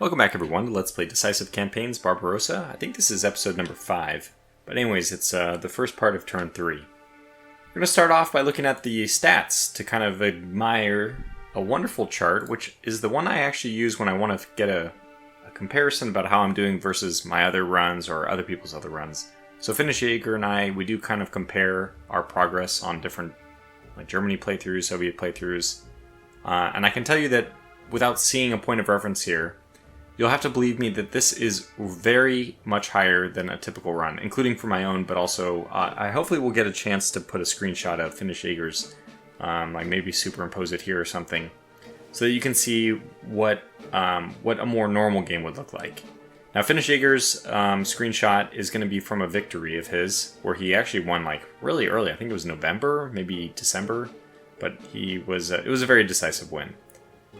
Welcome back everyone to Let's Play Decisive Campaigns, Barbarossa. I think this is episode number 5. But anyways, it's the first part of turn 3. We're going to start off by looking at the stats to kind of admire a wonderful chart, which is the one I actually use when I want to get a comparison about how I'm doing versus my other runs or other people's other runs. So Finnish Jaeger and I, we do kind of compare our progress on different like Germany playthroughs, Soviet playthroughs. And I can tell you that without seeing a point of reference here, you'll have to believe me that this is very much higher than a typical run, including for my own, but also I hopefully will get a chance to put a screenshot of Finnish Jaeger's, like maybe superimpose it here or something, so that you can see what a more normal game would look like. Now, Finnish Jaeger's screenshot is going to be from a victory of his, where he actually won like really early. I think it was November, maybe December, but it was a very decisive win.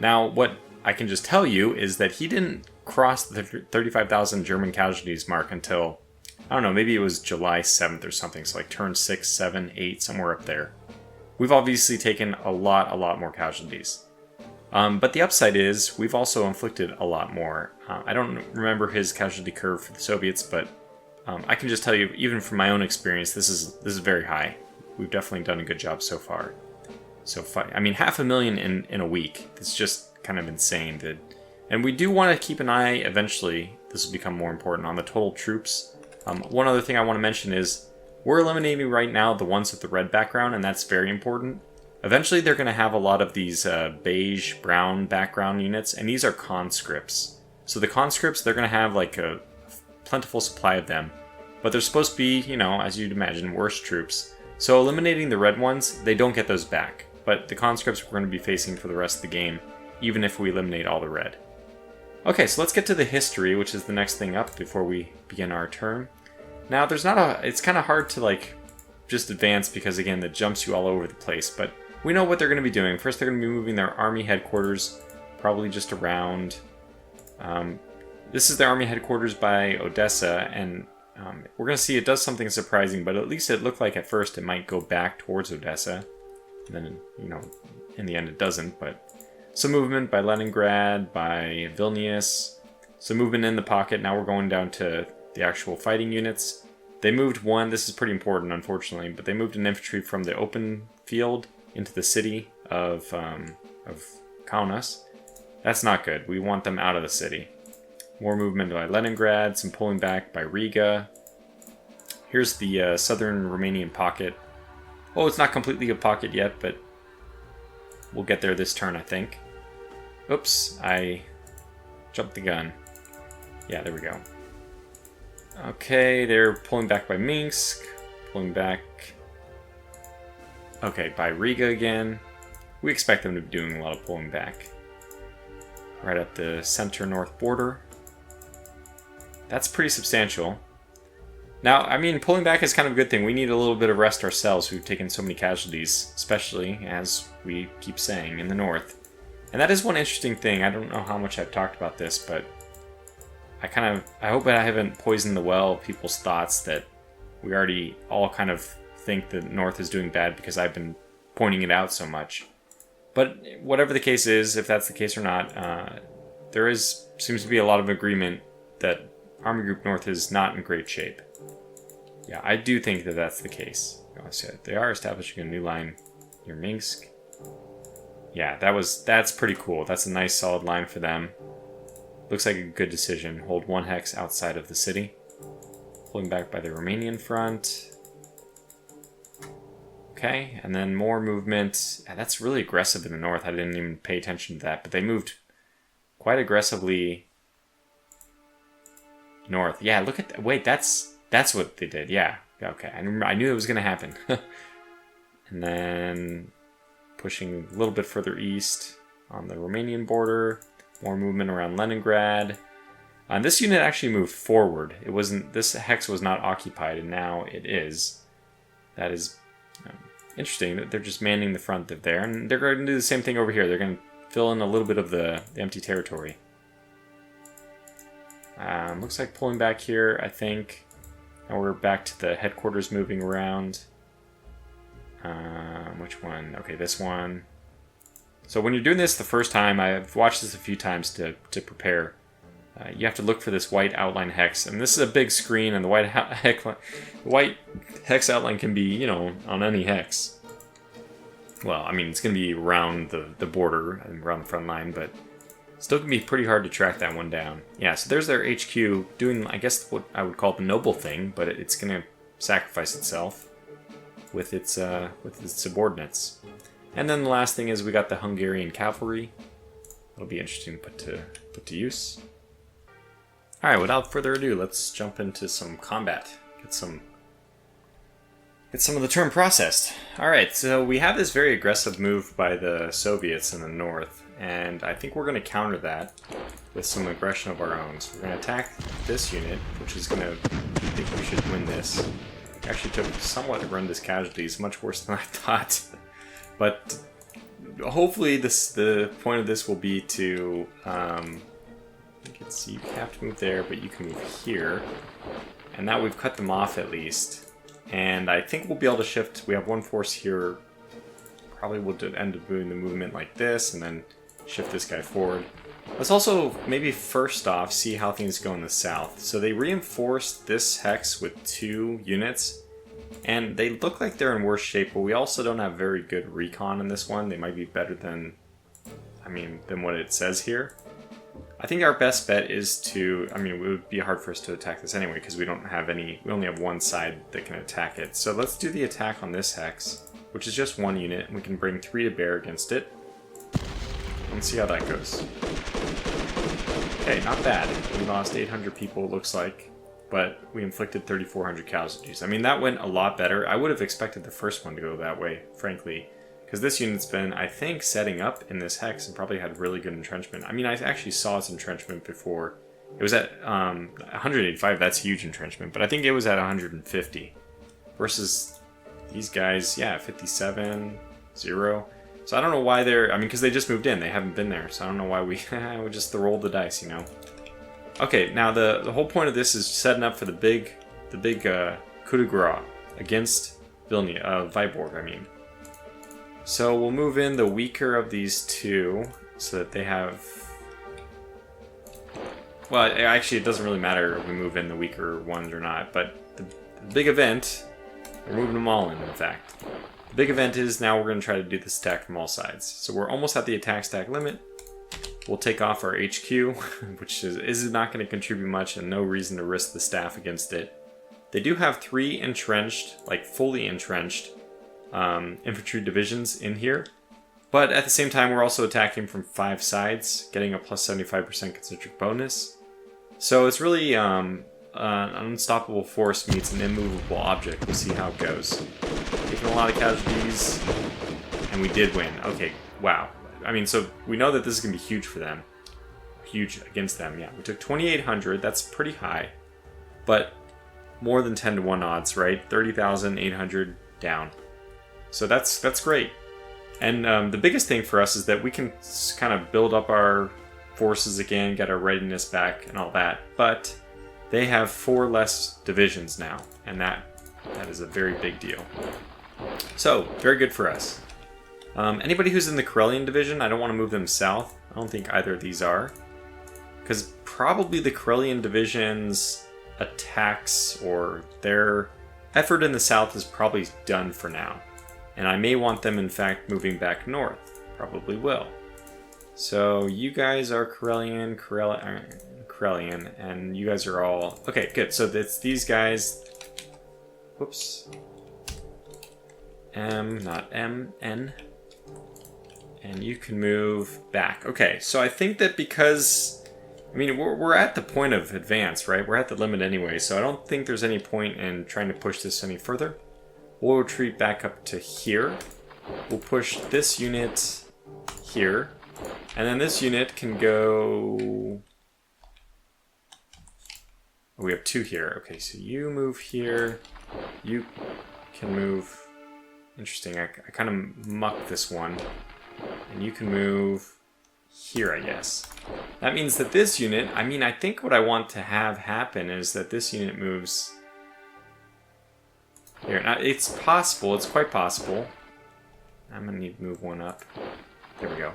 Now, what I can just tell you is that he didn't cross the 35,000 German casualties mark until, I don't know, maybe it was July 7th or something, so like turn 6, 7, 8, somewhere up there. We've obviously taken a lot more casualties. But the upside is, we've also inflicted a lot more. I don't remember his casualty curve for the Soviets, but I can just tell you, even from my own experience, this is very high. We've definitely done a good job so far. So, I mean, 500,000 in a week. It's just kind of insane. And we do want to keep an eye, eventually, this will become more important, on the total troops. One other thing I want to mention is, we're eliminating right now the ones with the red background, and that's very important. Eventually they're going to have a lot of these beige, brown background units, and these are conscripts. So the conscripts, they're going to have like a plentiful supply of them, but they're supposed to be, you know, as you'd imagine, worse troops. So eliminating the red ones, they don't get those back. But the conscripts we're going to be facing for the rest of the game, even if we eliminate all the red. Okay, so let's get to the history, which is the next thing up before we begin our turn. Now, it's kind of hard to like just advance because again, that jumps you all over the place, but we know what they're going to be doing. First, they're going to be moving their army headquarters, probably just around. This is their army headquarters by Odessa, and we're going to see it does something surprising, but at least it looked like at first it might go back towards Odessa. And then, you know, in the end it doesn't, but some movement by Leningrad, by Vilnius, some movement in the pocket. Now we're going down to the actual fighting units. They moved one, this is pretty important unfortunately, but they moved an infantry from the open field into the city of Kaunas. That's not good. We want them out of the city. More movement by Leningrad, some pulling back by Riga. Here's the southern Romanian pocket. Oh, it's not completely a pocket yet, but we'll get there this turn, I think. Oops, I jumped the gun. Yeah, there we go. Okay, they're pulling back by Minsk, pulling back... Okay, by Riga again. We expect them to be doing a lot of pulling back. Right at the center-north border. That's pretty substantial. Now, I mean, pulling back is kind of a good thing. We need a little bit of rest ourselves. We've taken so many casualties, especially, as we keep saying, in the north. And that is one interesting thing. I don't know how much I've talked about this, but I hope that I haven't poisoned the well of people's thoughts that we already all kind of think the north is doing bad because I've been pointing it out so much. But whatever the case is, if that's the case or not, seems to be a lot of agreement that Army Group North is not in great shape. Yeah, I do think that that's the case. They are establishing a new line near Minsk. Yeah, that's pretty cool. That's a nice solid line for them. Looks like a good decision. Hold one hex outside of the city. Pulling back by the Romanian front. Okay, and then more movement. Yeah, that's really aggressive in the north. I didn't even pay attention to that, but they moved quite aggressively north. Yeah, look at that. Wait, that's what they did. Yeah. Okay. I knew it was going to happen. And then pushing a little bit further east on the Romanian border. More movement around Leningrad. This unit actually moved forward. This hex was not occupied, and now it is. That is interesting that they're just manning the front of there. And they're going to do the same thing over here. They're going to fill in a little bit of the empty territory. Looks like pulling back here, I think. Now we're back to the headquarters moving around. Which one? Okay, this one. So when you're doing this the first time, I've watched this a few times to prepare. you have to look for this white outline hex. And this is a big screen, and the white hex outline can be, you know, on any hex. Well, I mean, it's going to be around the border, and around the front line, but still can be pretty hard to track that one down. Yeah, so there's their HQ doing, I guess, what I would call the noble thing, but it's going to sacrifice itself with its subordinates. And then the last thing is we got the Hungarian cavalry. It'll be interesting to put to use. All right, without further ado, let's jump into some combat. Get some of the turn processed. All right, so we have this very aggressive move by the Soviets in the north, and I think we're going to counter that with some aggression of our own. So we're going to attack this unit, which is going to, I think we should win this. Actually took somewhat horrendous casualties, much worse than I thought. But hopefully the point of this will be to, you can see you have to move there, but you can move here. And now we've cut them off at least. And I think we'll be able to shift. We have one force here. Probably we'll end up doing the movement like this, and then shift this guy forward. Let's also maybe first off see how things go in the south. So they reinforced this hex with 2 units, and they look like they're in worse shape, but we also don't have very good recon in this one. They might be better than, than what it says here. I think our best bet is to, it would be hard for us to attack this anyway because we don't have any, we only have one side that can attack it. So let's do the attack on this hex, which is just 1 unit, and we can bring 3 to bear against it. Let's see how that goes. Okay, not bad. We lost 800 people, it looks like, but we inflicted 3,400 casualties. I mean, that went a lot better. I would have expected the first one to go that way, frankly, because this unit's been, I think, setting up in this hex and probably had really good entrenchment. I mean, I actually saw its entrenchment before. It was at 185, that's huge entrenchment, but I think it was at 150 versus these guys, yeah, 57, 0. So I don't know why they're, because they just moved in, they haven't been there, so I don't know why we just roll the dice, you know. Okay, now the whole point of this is setting up for the big coup de grace against Vilnius, Viborg, So we'll move in the weaker of these 2 so that they have... Well, actually it doesn't really matter if we move in the weaker ones or not, but the big event, we're moving them all in fact. The big event is now we're going to try to do this attack from all sides. So we're almost at the attack stack limit. We'll take off our HQ, which is not going to contribute much and no reason to risk the staff against it. They do have 3 entrenched, like fully entrenched, infantry divisions in here, but at the same time we're also attacking from 5 sides, getting a plus 75% concentric bonus. So it's really an unstoppable force meets an immovable object. We'll see how it goes. Taking a lot of casualties, and we did win. Okay, wow. So we know that this is going to be huge for them. Huge against them, yeah. We took 2,800, that's pretty high, but more than 10 to 1 odds, right? 30,800 down. So that's great. And the biggest thing for us is that we can kind of build up our forces again, get our readiness back and all that. But they have 4 less divisions now, and that is a very big deal. So, very good for us. Anybody who's in the Karelian division, I don't want to move them south. I don't think either of these are. Because probably the Karelian division's attacks or their effort in the south is probably done for now. And I may want them, in fact, moving back north. Probably will. So you guys are Karelian, and you guys are all... Okay, good. So it's these guys... Whoops. M, not M, N. And you can move back. Okay, so I think that because... we're at the point of advance, right? We're at the limit anyway, so I don't think there's any point in trying to push this any further. We'll retreat back up to here. We'll push this unit here. And then this unit can go... Oh, we have 2 here. Okay, so you move here. You can move... Interesting, I kind of mucked this one. And you can move here, I guess. That means that this unit... I think what I want to have happen is that this unit moves... Here, now it's possible, it's quite possible. I'm gonna need to move one up. There we go.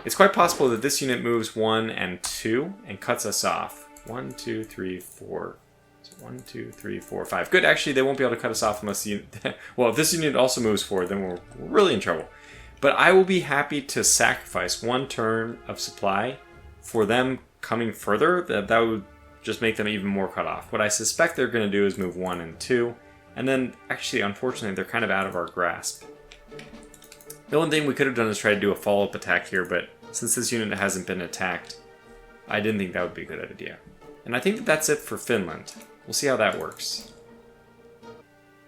It's quite possible that this unit moves 1 and 2 and cuts us off. 1, 2, 3, 4. So 1, 2, 3, 4, 5. Good, actually, they won't be able to cut us off unless the unit... well, if this unit also moves forward, then we're really in trouble. But I will be happy to sacrifice 1 turn of supply for them coming further. That would just make them even more cut off. What I suspect they're going to do is move 1 and 2. And then, actually, unfortunately, they're kind of out of our grasp. The only thing we could have done is try to do a follow-up attack here, but since this unit hasn't been attacked, I didn't think that would be a good idea. And I think that that's it for Finland. We'll see how that works.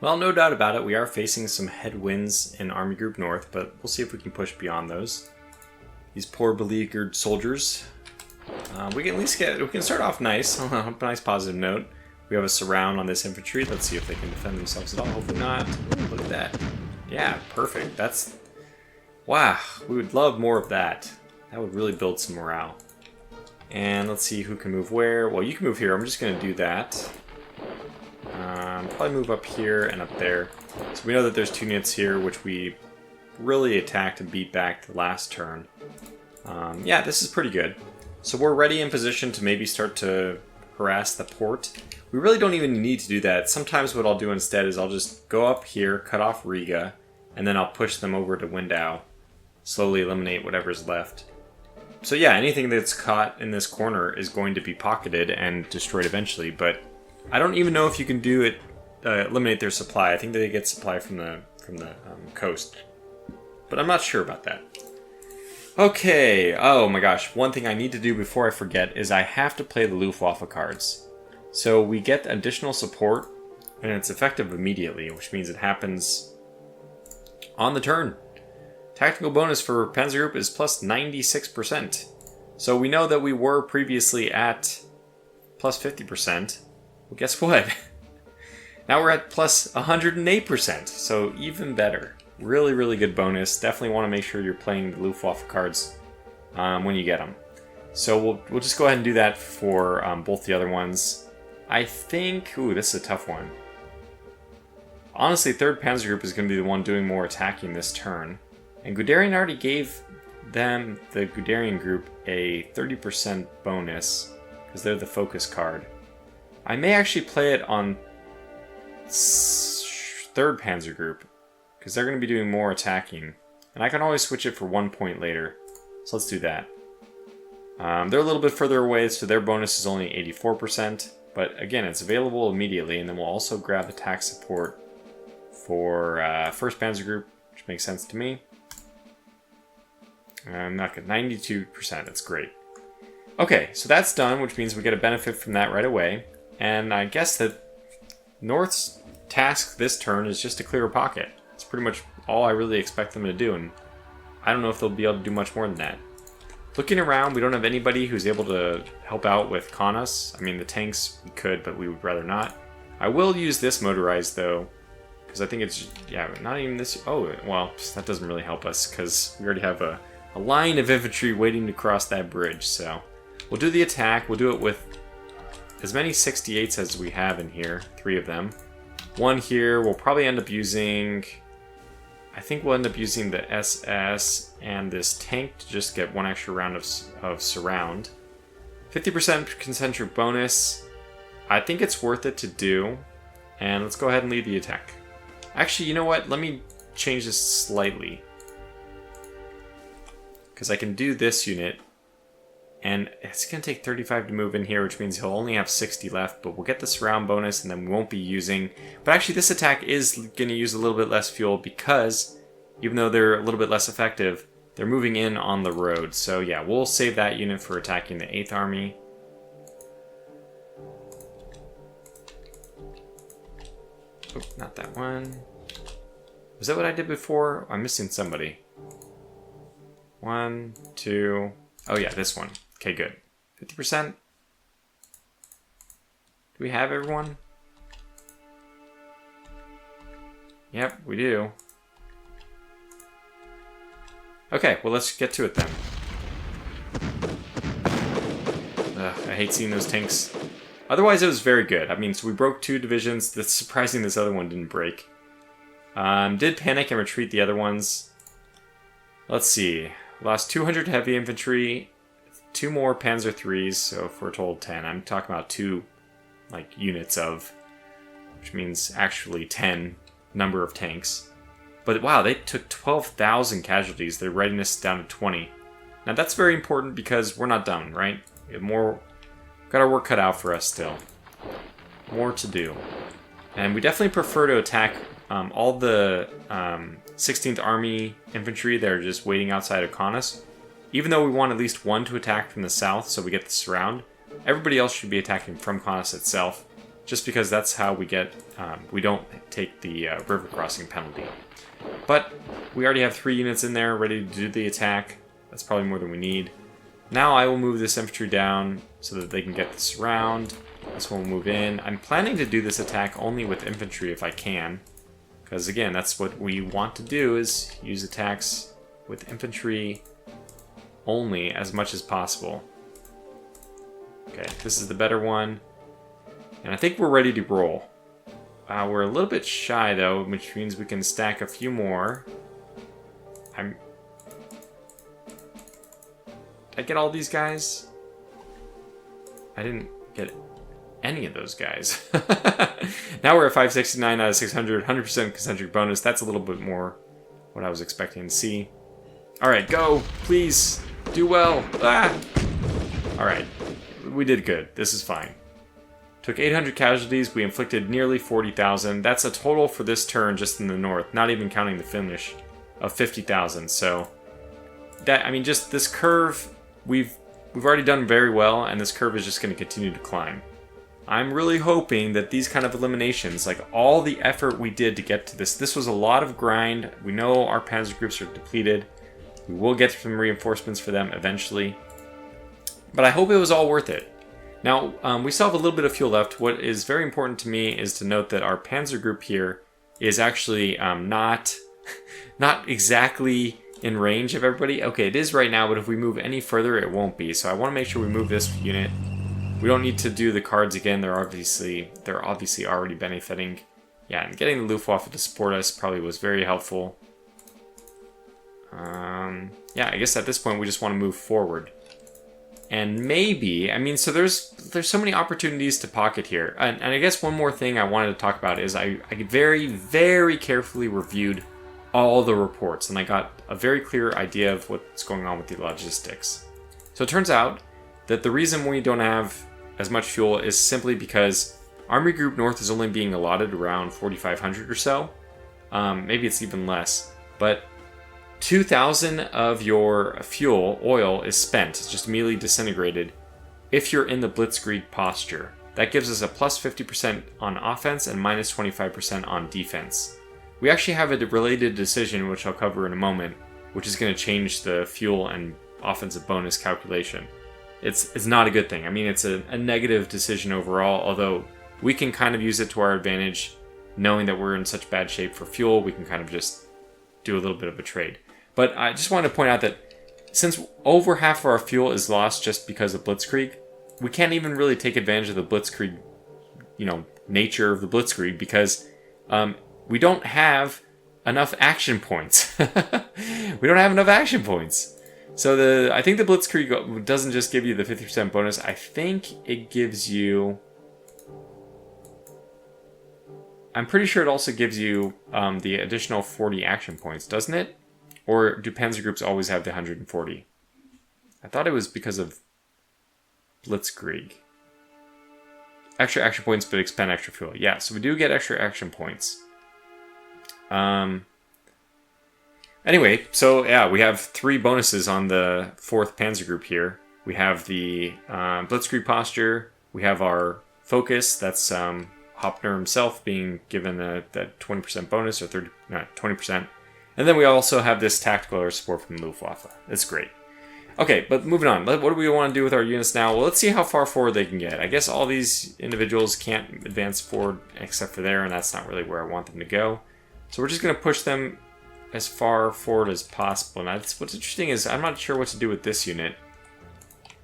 Well, no doubt about it, we are facing some headwinds in Army Group North, but we'll see if we can push beyond those. These poor beleaguered soldiers. We can at least we can start off nice, on a nice positive note. We have a surround on this infantry. Let's see if they can defend themselves at all. Hopefully not. Ooh, look at that. Yeah, perfect. That's... wow, we would love more of that. That would really build some morale. And let's see who can move where. Well, you can move here. I'm just going to do that. Probably move up here and up there. So we know that there's 2 units here, which we really attacked and beat back the last turn. Yeah, this is pretty good. So we're ready in position to maybe start to harass the port. We really don't even need to do that. Sometimes what I'll do instead is I'll just go up here, cut off Riga, and then I'll push them over to Windau. Slowly eliminate whatever's left. So yeah, anything that's caught in this corner is going to be pocketed and destroyed eventually, but I don't even know if you can do it, eliminate their supply. I think they get supply from the coast, but I'm not sure about that. Okay, oh my gosh, one thing I need to do before I forget is I have to play the Luftwaffe cards. So we get additional support, and it's effective immediately, which means it happens on the turn. Tactical bonus for Panzer Group is plus 96%. So we know that we were previously at plus 50%. Well, guess what? Now we're at plus 108%, so even better. Really, really good bonus. Definitely want to make sure you're playing the Luftwaffe cards when you get them. So we'll just go ahead and do that for both the other ones. I think... ooh, this is a tough one. Honestly, 3rd Panzer Group is going to be the one doing more attacking this turn. And Guderian already gave them, the Guderian group, a 30% bonus, because they're the focus card. I may actually play it on 3rd Panzer Group, because they're going to be doing more attacking. And I can always switch it for 1 point later. So let's do that. They're a little bit further away, so their bonus is only 84%. But again, it's available immediately, and then we'll also grab attack support for 1st Panzer Group, which makes sense to me. I'm not good. 92%, that's great. Okay, so that's done, which means we get a benefit from that right away. And I guess that North's task this turn is just to clear a pocket. It's pretty much all I really expect them to do, and I don't know if they'll be able to do much more than that. Looking around, we don't have anybody who's able to help out with Kaunas. I mean, the tanks we could, but we would rather not. I will use this motorized, though, because I think it's, yeah, not even this. Oh, well, that doesn't really help us, because we already have a line of infantry waiting to cross that bridge, so we'll do the attack. We'll do it with as many 68s as we have in here, 3 of them. 1 here, we'll probably end up using... I think we'll end up using the SS and this tank to just get 1 extra round of surround. 50% concentric bonus. I think it's worth it to do. And let's go ahead and lead the attack. Actually, you know what? Let me change this slightly. Because I can do this unit. And it's going to take 35 to move in here, which means he'll only have 60 left. But we'll get the surround bonus, and then we won't be using... But actually, this attack is going to use a little bit less fuel because, even though they're a little bit less effective, they're moving in on the road. So yeah, we'll save that unit for attacking the 8th Army. Oh, not that one. Was that what I did before? I'm missing somebody. 1, 2... Oh yeah, this one. Okay, good. 50%? Do we have everyone? Yep, we do. Okay, well let's get to it then. I hate seeing those tanks. Otherwise it was very good. I mean, so we broke 2 divisions. That's surprising this other one didn't break. Did panic and retreat the other ones. Let's see. Lost 200 heavy infantry, 2 more Panzer IIIs, so for a total of 10. I'm talking about 2 units of, which means actually 10 number of tanks. But wow, they took 12,000 casualties. Their readiness down to 20. Now that's very important because we're not done, right? We have more, got our work cut out for us still. More to do. And we definitely prefer to attack all the 16th Army infantry that are just waiting outside of Kaunas. Even though we want at least one to attack from the south so we get the surround, everybody else should be attacking from Kaunas itself, just because that's how we get, we don't take the river crossing penalty. But we already have 3 units in there ready to do the attack. That's probably more than we need. Now I will move this infantry down so that they can get the surround. This one will move in. I'm planning to do this attack only with infantry if I can. Because again, that's what we want to do, is use attacks with infantry only as much as possible. Okay, this is the better one. And I think we're ready to roll. We're a little bit shy though, which means we can stack a few more. Did I get all these guys? I didn't get any of those guys. Now we're at 569 out of 600, 100% concentric bonus. That's a little bit more what I was expecting to see. Alright, go! Please! Do well! Ah! Alright, we did good. This is fine. Took 800 casualties. We inflicted nearly 40,000. That's a total for this turn just in the north, not even counting the Finnish, of 50,000. So, that, I mean, just this curve, we've already done very well, and this curve is just going to continue to climb. I'm really hoping that these kind of eliminations, like all the effort we did to get to this was a lot of grind. We know our panzer groups are depleted. We will get some reinforcements for them eventually. But I hope it was all worth it. Now, we still have a little bit of fuel left. What is very important to me is to note that our panzer group here is actually not exactly in range of everybody. Okay, it is right now, but if we move any further, it won't be. So I want to make sure we move this unit. We don't need to do the cards again. They're obviously already benefiting. Yeah, and getting the Luftwaffe to support us probably was very helpful. Yeah, I guess at this point we just want to move forward. And maybe, I mean, so there's so many opportunities to pocket here. And I guess one more thing I wanted to talk about is I very, very carefully reviewed all the reports, and I got a very clear idea of what's going on with the logistics. So it turns out that the reason we don't have as much fuel is simply because Army Group North is only being allotted around 4,500 or so. Maybe it's even less. But 2,000 of your fuel, oil, is spent. It's just immediately disintegrated if you're in the blitzkrieg posture. That gives us a plus 50% on offense and minus 25% on defense. We actually have a related decision, which I'll cover in a moment, which is going to change the fuel and offensive bonus calculation. It's not a good thing. I mean, it's a negative decision overall, although we can kind of use it to our advantage. Knowing that we're in such bad shape for fuel, we can kind of just do a little bit of a trade. But I just wanted to point out that since over half of our fuel is lost just because of blitzkrieg, we can't even really take advantage of the blitzkrieg, nature of the blitzkrieg, because we don't have enough action points. We don't have enough action points. So I think the blitzkrieg doesn't just give you the 50% bonus. I think it gives you... I'm pretty sure it also gives you the additional 40 action points, doesn't it? Or do panzer groups always have the 140? I thought it was because of blitzkrieg. Extra action points, but expend extra fuel. Yeah, so we do get extra action points. Anyway, so yeah, we have 3 bonuses on the 4th panzer group here. We have the blitzkrieg posture. We have our focus. That's Hopner himself being given that 20% bonus, or 20%. And then we also have this tactical air support from Luftwaffe. That's great. Okay, but moving on. What do we want to do with our units now? Well, let's see how far forward they can get. I guess all these individuals can't advance forward except for there, and that's not really where I want them to go. So we're just going to push them as far forward as possible. Now, what's interesting is I'm not sure what to do with this unit.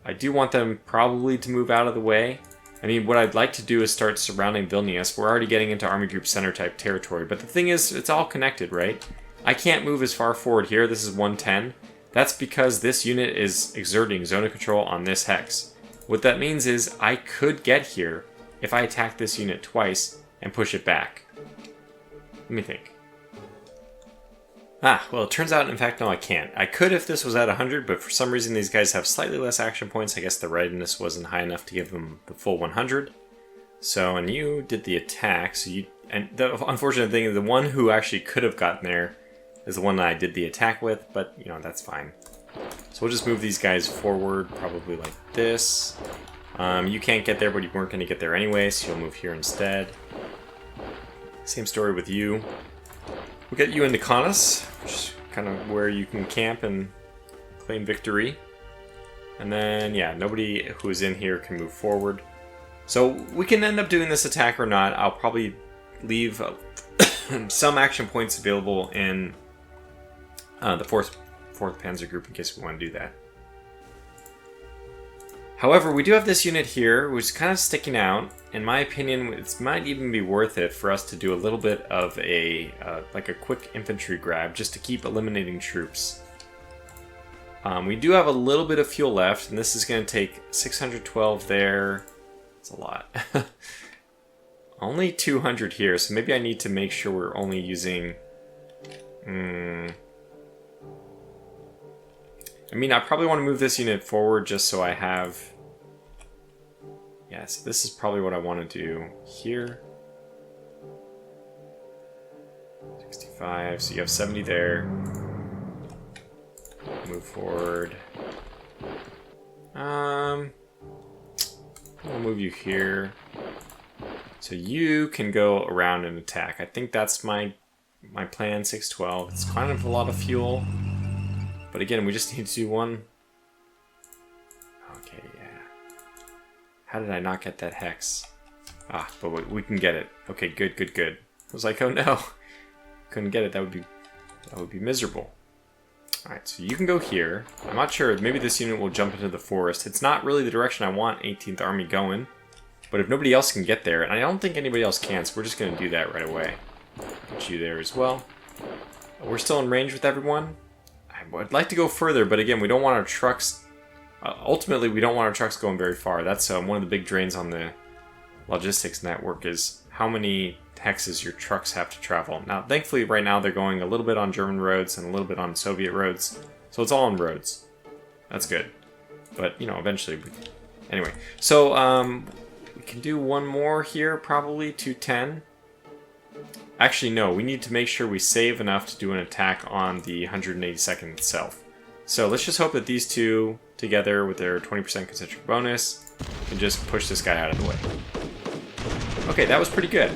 I do want them probably to move out of the way. I mean, what I'd like to do is start surrounding Vilnius. We're already getting into Army Group Center type territory, but the thing is, it's all connected, right? I can't move as far forward here. This is 110. That's because this unit is exerting zone of control on this hex. What that means is I could get here if I attack this unit twice and push it back. Let me think. Well, it turns out, in fact, no, I can't. I could if this was at 100, but for some reason these guys have slightly less action points. I guess the readiness wasn't high enough to give them the full 100. So, and you did the attack, so you... And the unfortunate thing is the one who actually could have gotten there is the one that I did the attack with, but, you know, that's fine. So we'll just move these guys forward, probably like this. You can't get there, but you weren't going to get there anyway, so you'll move here instead. Same story with you. We'll get you into Kaunas, which is kind of where you can camp and claim victory. And then, yeah, nobody who is in here can move forward. So we can end up doing this attack or not. I'll probably leave some action points available in the 4th Panzer Group in case we want to do that. However, we do have this unit here, which is kind of sticking out. In my opinion, it might even be worth it for us to do a little bit of a like a quick infantry grab, just to keep eliminating troops. We do have a little bit of fuel left, and this is going to take 612 there. That's a lot. Only 200 here, so maybe I need to make sure we're only using... I mean, I probably want to move this unit forward just so I have... Yeah, so this is probably what I want to do here. 65, so you have 70 there. Move forward. I'll move you here. So you can go around and attack. I think that's my plan, 612. It's kind of a lot of fuel. But again, we just need to do one. Okay, yeah. How did I not get that hex? But we can get it. Okay, good. I was like, oh no. Couldn't get it. That would be miserable. Alright, so you can go here. I'm not sure. Maybe this unit will jump into the forest. It's not really the direction I want 18th Army going. But if nobody else can get there, and I don't think anybody else can, so we're just going to do that right away. Put you there as well. We're still in range with everyone. I'd like to go further, but again, we don't want our trucks... ultimately, we don't want our trucks going very far. That's one of the big drains on the logistics network is how many hexes your trucks have to travel. Now, thankfully, right now, they're going a little bit on German roads and a little bit on Soviet roads. So it's all on roads. That's good. But, you know, eventually... Anyway, so, we can do one more here, probably, 210. Actually, no, we need to make sure we save enough to do an attack on the 182nd itself. So let's just hope that these two, together with their 20% concentric bonus, can just push this guy out of the way. Okay, that was pretty good.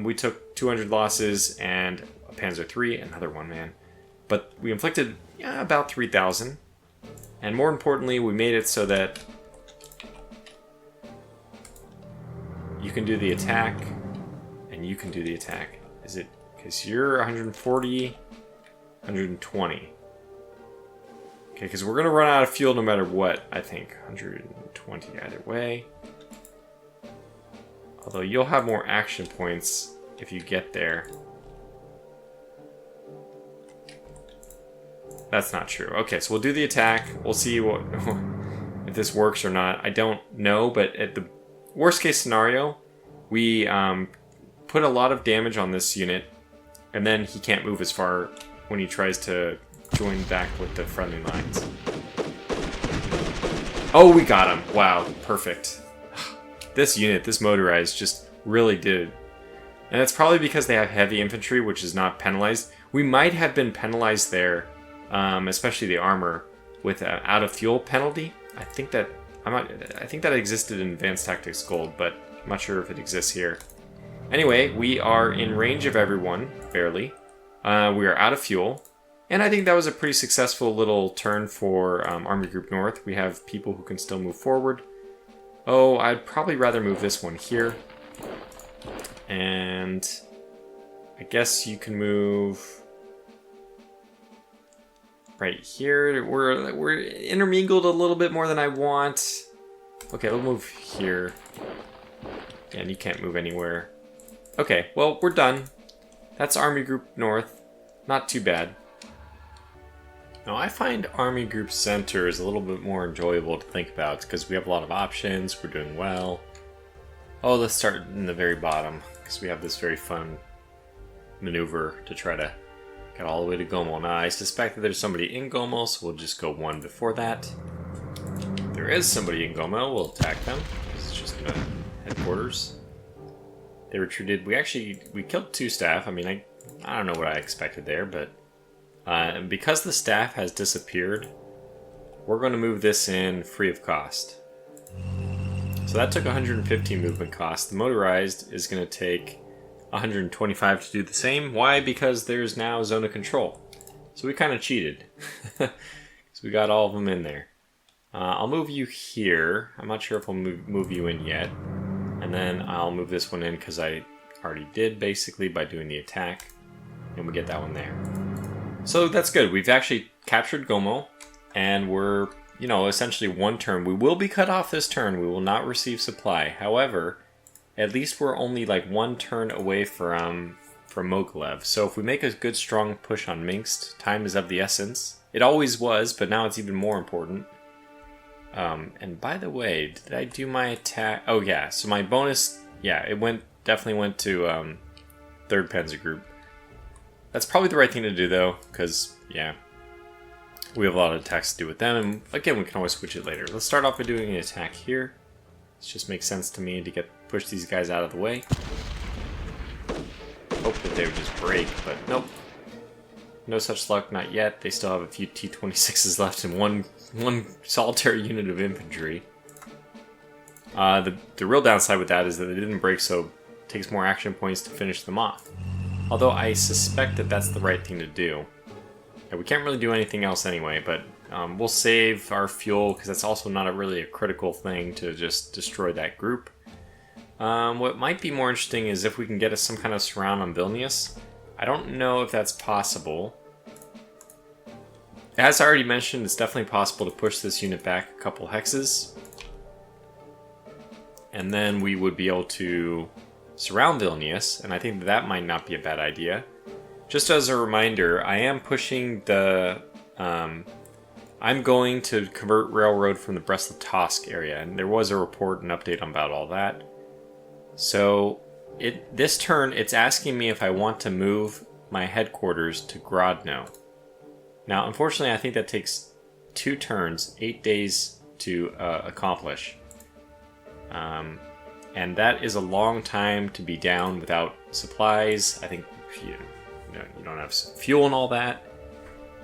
We took 200 losses and a Panzer III, another one, man. But we inflicted about 3,000. And more importantly, we made it so that you can do the attack, and you can do the attack. Is it... Because you're 140, 120. Okay, because we're going to run out of fuel no matter what, I think. 120 either way. Although you'll have more action points if you get there. That's not true. Okay, so we'll do the attack. We'll see what if this works or not. I don't know, but at the worst case scenario, we put a lot of damage on this unit, and then he can't move as far when he tries to join back with the friendly lines. Oh, we got him. Wow, perfect. This unit, this motorized, just really did. And it's probably because they have heavy infantry, which is not penalized. We might have been penalized there, especially the armor, with an out of fuel penalty. I think that existed in Advanced Tactics Gold, but I'm not sure if it exists here. Anyway, we are in range of everyone, barely. We are out of fuel. And I think that was a pretty successful little turn for Army Group North. We have people who can still move forward. Oh, I'd probably rather move this one here. And I guess you can move right here. We're intermingled a little bit more than I want. Okay, we'll move here. And you can't move anywhere. Okay, well, we're done. That's Army Group North. Not too bad. Now I find Army Group Center is a little bit more enjoyable to think about because we have a lot of options, we're doing well. Oh, let's start in the very bottom because we have this very fun maneuver to try to get all the way to Gomo. Now I suspect that there's somebody in Gomo, so we'll just go one before that. If there is somebody in Gomo, we'll attack them. It's just headquarters. They retreated. We killed 2 staff. I mean, I don't know what I expected there, but because the staff has disappeared, we're going to move this in free of cost. So that took 115 movement cost. The motorized is going to take 125 to do the same. Why? Because there's now a zone of control. So we kind of cheated. So we got all of them in there. I'll move you here. I'm not sure if I'll move you in yet. And then I'll move this one in because I already did basically by doing the attack. And we get that one there. So that's good. We've actually captured Gomo, and we're, essentially one turn. We will be cut off this turn. We will not receive supply. However, at least we're only like 1 turn away from Mogilev. So if we make a good strong push on Minsk, time is of the essence. It always was, but now it's even more important. And by the way, did I do my attack? Oh yeah, so my bonus, yeah, it definitely went to 3rd Panzer Group. That's probably the right thing to do, though, because, yeah, we have a lot of attacks to do with them, and again, we can always switch it later. Let's start off by doing an attack here. It just makes sense to me to push these guys out of the way. Hope that they would just break, but nope. No such luck, not yet. They still have a few T-26s left and one solitary unit of infantry. The real downside with that is that they didn't break, so it takes more action points to finish them off. Although I suspect that that's the right thing to do. Yeah, we can't really do anything else anyway, but we'll save our fuel because that's also not really a critical thing to just destroy that group. What might be more interesting is if we can get us some kind of surround on Vilnius. I don't know if that's possible. As I already mentioned, it's definitely possible to push this unit back a couple hexes. And then we would be able to surround Vilnius, and I think that might not be a bad idea. Just as a reminder, I am pushing the... I'm going to convert railroad from the Brest-Litovsk area, and there was a report and update about all that. So, this turn, it's asking me if I want to move my headquarters to Grodno. Now, unfortunately, I think that takes 2 turns, 8 days to accomplish. And that is a long time to be down without supplies. I think you don't have fuel and all that.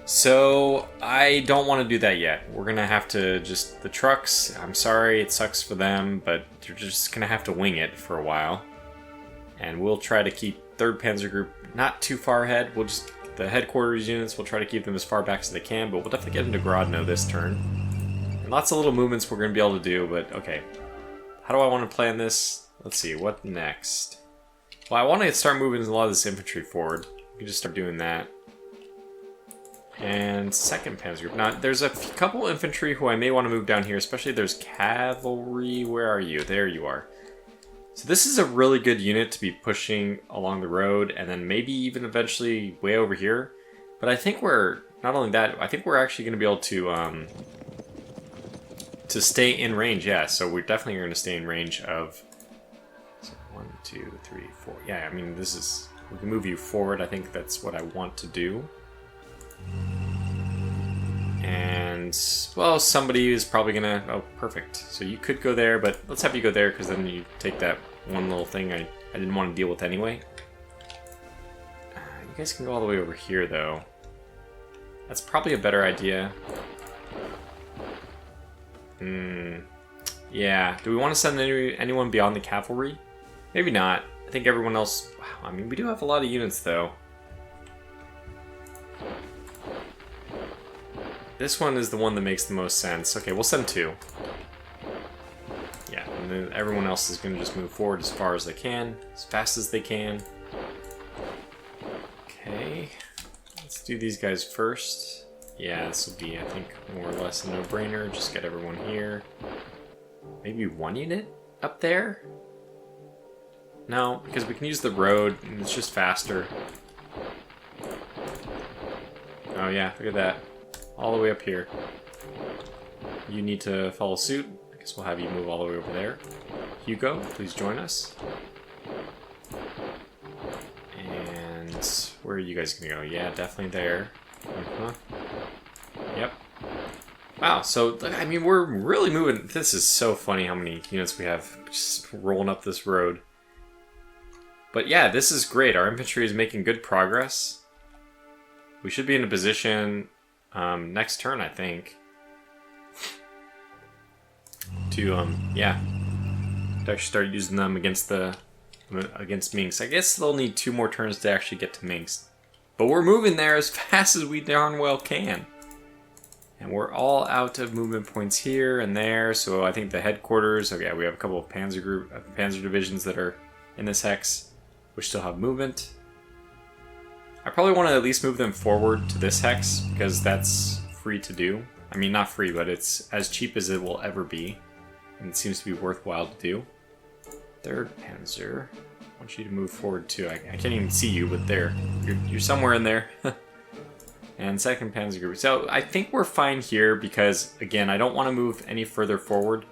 So I don't want to do that yet. We're going to have to the trucks, I'm sorry, it sucks for them, but they're just going to have to wing it for a while. And we'll try to keep 3rd Panzer Group not too far ahead. The headquarters units, we'll try to keep them as far back as they can, but we'll definitely get into Grodno this turn. And lots of little movements we're going to be able to do, but okay. How do I want to plan this? Let's see, what next? Well, I want to start moving a lot of this infantry forward. We can just start doing that. And 2nd Panzer Group. Now, there's a couple infantry who I may want to move down here, especially there's cavalry. Where are you? There you are. So this is a really good unit to be pushing along the road, and then maybe even eventually way over here. But I think not only that, I think we're actually going to be able to stay in range, yeah. So we're definitely going to stay in range of 1, 2, 3, 4. Yeah, I mean, we can move you forward. I think that's what I want to do. And, well, somebody is probably going to... Oh, perfect. So you could go there, but let's have you go there, because then you take that one little thing I didn't want to deal with anyway. You guys can go all the way over here, though. That's probably a better idea. Yeah. Do we want to send anyone beyond the cavalry? Maybe not. I think everyone else... Wow, I mean, we do have a lot of units, though. This one is the one that makes the most sense. Okay, we'll send 2. Yeah, and then everyone else is going to just move forward as far as they can, as fast as they can. Okay, let's do these guys first. Yeah, this will be, I think, more or less a no-brainer. Just get everyone here. Maybe 1 unit up there? No, because we can use the road, and it's just faster. Oh yeah, look at that. all the way up here. You need to follow suit. I guess we'll have you move all the way over there. Hugo, please join us. And where are you guys gonna go? Yeah, definitely there. Yep. Wow, so, I mean, we're really moving. This is so funny how many units we have just rolling up this road. But yeah, this is great. Our infantry is making good progress. We should be in a position next turn, I think, to, yeah, to actually start using them against Minsk. I guess they'll need 2 more turns to actually get to Minsk. But we're moving there as fast as we darn well can. And we're all out of movement points here and there, so I think the headquarters, okay, we have a couple of panzer divisions that are in this hex, which still have movement. I probably want to at least move them forward to this hex, because that's free to do. I mean, not free, but it's as cheap as it will ever be, and it seems to be worthwhile to do. 3rd Panzer, I want you to move forward too. I can't even see you, but there, you're somewhere in there. And 2nd Panzer Group. So I think we're fine here because, again, I don't want to move any further forward.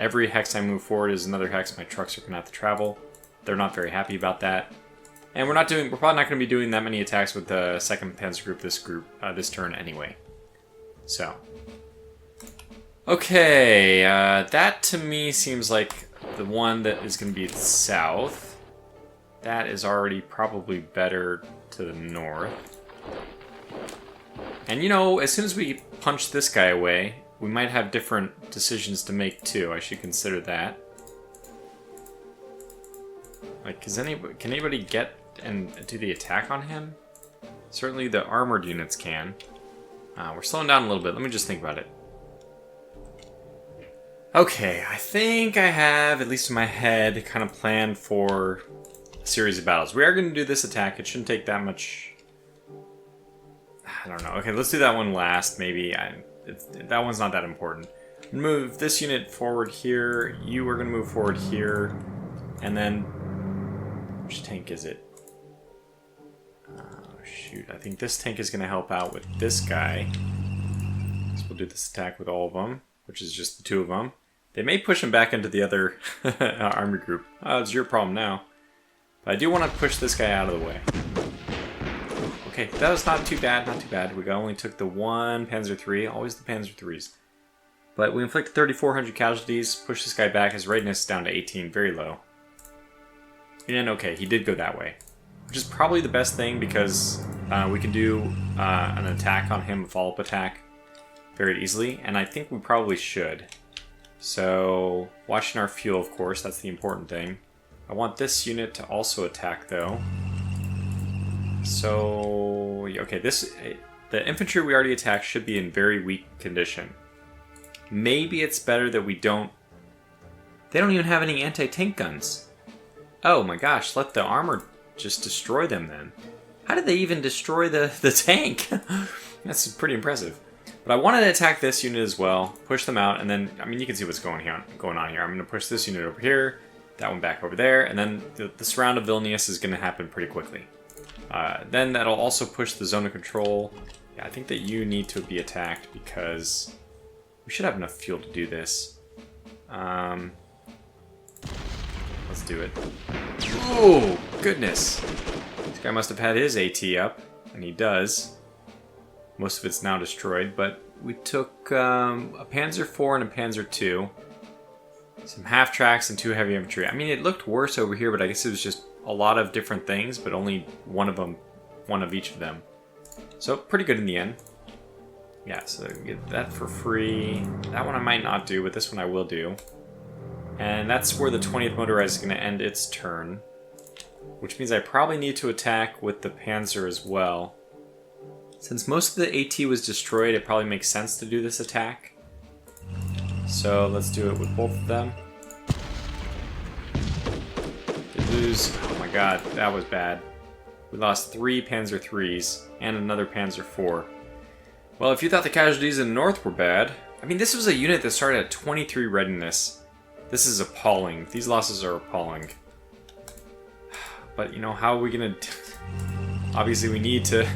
Every hex I move forward is another hex my trucks are going to have to travel. They're not very happy about that. And we're probably not going to be doing that many attacks with the 2nd Panzer Group this turn anyway. So. Okay, that to me seems like the one that is going to be south. That is already probably better to the north. And you know, as soon as we punch this guy away, we might have different decisions to make too. I should consider that. Like, can anybody get and do the attack on him? Certainly the armored units can. We're slowing down a little bit. Let me just think about it. Okay, I think I have, at least in my head, kind of planned for a series of battles. We are going to do this attack. It shouldn't take that much. I don't know. Okay, let's do that one last, maybe. That one's not that important. Move this unit forward here. You are going to move forward here. And then... which tank is it? Shoot. I think this tank is going to help out with this guy. So we'll do this attack with all of them, which is just the 2 of them. They may push him back into the other army group. Oh, it's your problem now. But I do want to push this guy out of the way. Okay, that was not too bad, not too bad. We only took the 1 Panzer III, always the Panzer IIIs. But we inflicted 3,400 casualties, pushed this guy back, his readiness down to 18, very low. And okay, he did go that way. Which is probably the best thing because we can do an attack on him, a follow-up attack, very easily. And I think we probably should. So, watching our fuel, of course, that's the important thing. I want this unit to also attack, though. So, okay, the infantry we already attacked should be in very weak condition. Maybe it's better that we don't... They don't even have any anti-tank guns. Oh my gosh, let the armor just destroy them then. How did they even destroy the tank? That's pretty impressive. But I wanted to attack this unit as well, push them out, and then, I mean, you can see what's going on here. I'm going to push this unit over here, that one back over there, and then the surround of Vilnius is going to happen pretty quickly. Then that'll also push the zone of control. Yeah, I think that you need to be attacked because we should have enough fuel to do this. Let's do it. Oh, goodness. This guy must have had his AT up, and he does. Most of it's now destroyed, but we took a Panzer IV and a Panzer II. Some half-tracks and 2 heavy infantry. I mean, it looked worse over here, but I guess it was just a lot of different things, but only one of each of them. So, pretty good in the end. Yeah, so get that for free. That one I might not do, but this one I will do. And that's where the 20th Motorized is going to end its turn. Which means I probably need to attack with the Panzer as well. Since most of the AT was destroyed, it probably makes sense to do this attack. So let's do it with both of them. Did lose. Oh my god, that was bad. We lost 3 Panzer IIIs and another Panzer IV. Well, if you thought the casualties in the north were bad, I mean, this was a unit that started at 23 readiness. This is appalling. These losses are appalling. But, you know, how are we gonna... Obviously, we need to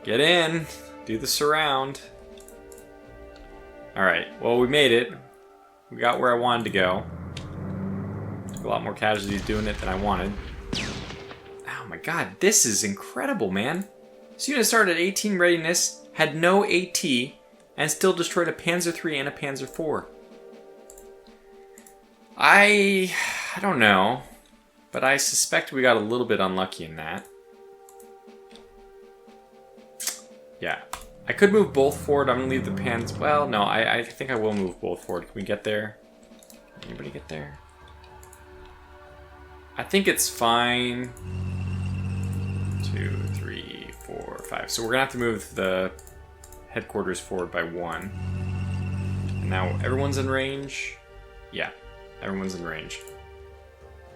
get in. Do the surround. Alright, well, we made it. We got where I wanted to go. Took a lot more casualties doing it than I wanted. Oh my god, this is incredible, man. This unit started at 18 readiness, had no AT, and still destroyed a Panzer III and a Panzer IV. I don't know, but I suspect we got a little bit unlucky in that. Yeah, I could move both forward. I'm gonna leave the Panzer. Well, no, I think I will move both forward. Can we get there? Anybody get there? I think it's fine. 2, 3, 4, 5. So we're gonna have to move the headquarters forward by 1. And now everyone's in range. Yeah, everyone's in range.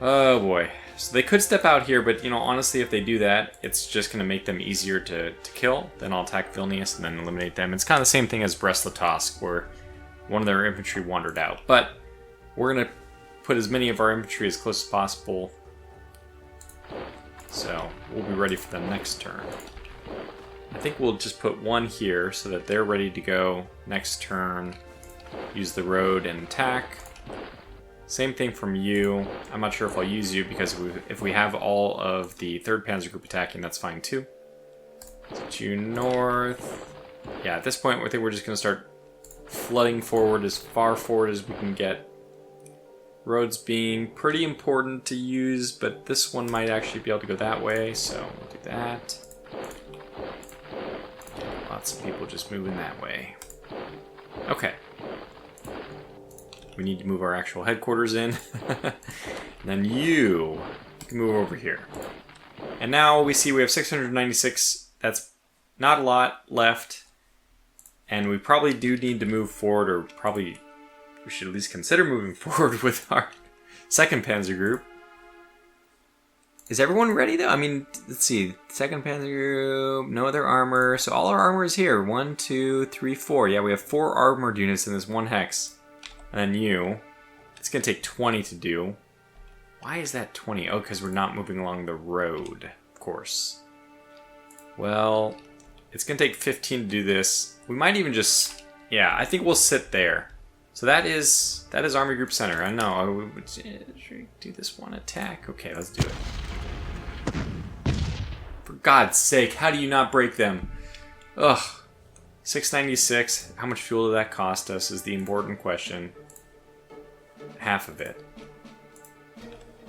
Oh boy. So they could step out here, but you know, honestly, if they do that, it's just going to make them easier to kill. Then I'll attack Vilnius and then eliminate them. It's kind of the same thing as Brest-Litovsk, where one of their infantry wandered out. But we're going to put as many of our infantry as close as possible. So we'll be ready for the next turn. I think we'll just put 1 here so that they're ready to go next turn. Use the road and attack. Same thing from you. I'm not sure if I'll use you because if we have all of the 3rd Panzer Group attacking, that's fine too. So you north. Yeah, at this point, I think we're just going to start flooding forward as far forward as we can get. Roads being pretty important to use, but this one might actually be able to go that way, so we'll do that. Lots of people just moving that way. Okay. We need to move our actual headquarters in. And then you can move over here. And now we see we have 696. That's not a lot left. And we probably do need to move forward, or probably we should at least consider moving forward with our 2nd Panzer Group. Is everyone ready though? I mean, let's see. 2nd Panzer Group, no other armor. So all our armor is here. 1, 2, 3, 4. Yeah, we have 4 armored units in this 1 hex. And then you. It's going to take 20 to do. Why is that 20? Oh, because we're not moving along the road, of course. Well, it's going to take 15 to do this. We might even just... Yeah, I think we'll sit there. So that is Army Group Center. I know. Should we do this 1 attack? Okay, let's do it. For God's sake, how do you not break them? Ugh. 696. How much fuel did that cost us is the important question. Half of it.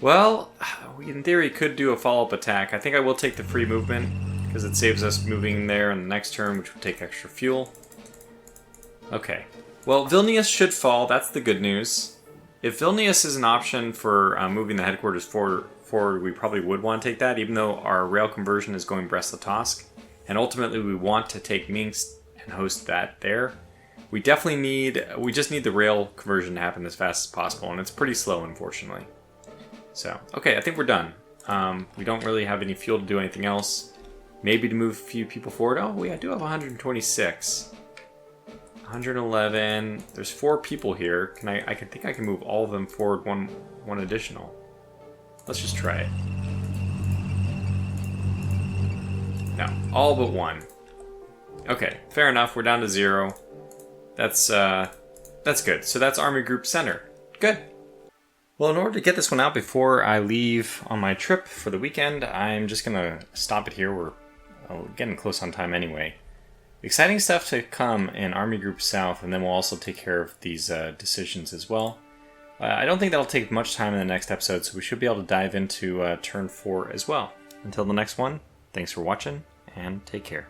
Well, we in theory could do a follow-up attack. I think I will take the free movement because it saves us moving there in the next turn, which will take extra fuel. Okay. Well, Vilnius should fall. That's the good news. If Vilnius is an option for moving the headquarters forward, we probably would want to take that, even though our rail conversion is going Brest-Litovsk. And ultimately, we want to take Minsk and host that there. We just need the rail conversion to happen as fast as possible, and it's pretty slow, unfortunately. So, okay, I think we're done. We don't really have any fuel to do anything else. Maybe to move a few people forward. Oh, yeah, I do have 126. 111. There's 4 people here. I think I can move all of them forward one additional. Let's just try it. No, all but 1. Okay, fair enough. We're down to 0. That's good. So that's Army Group Center. Good. Well, in order to get this one out before I leave on my trip for the weekend, I'm just going to stop it here. We're getting close on time anyway. Exciting stuff to come in Army Group South, and then we'll also take care of these decisions as well. I don't think that'll take much time in the next episode, so we should be able to dive into Turn 4 as well. Until the next one, thanks for watching, and take care.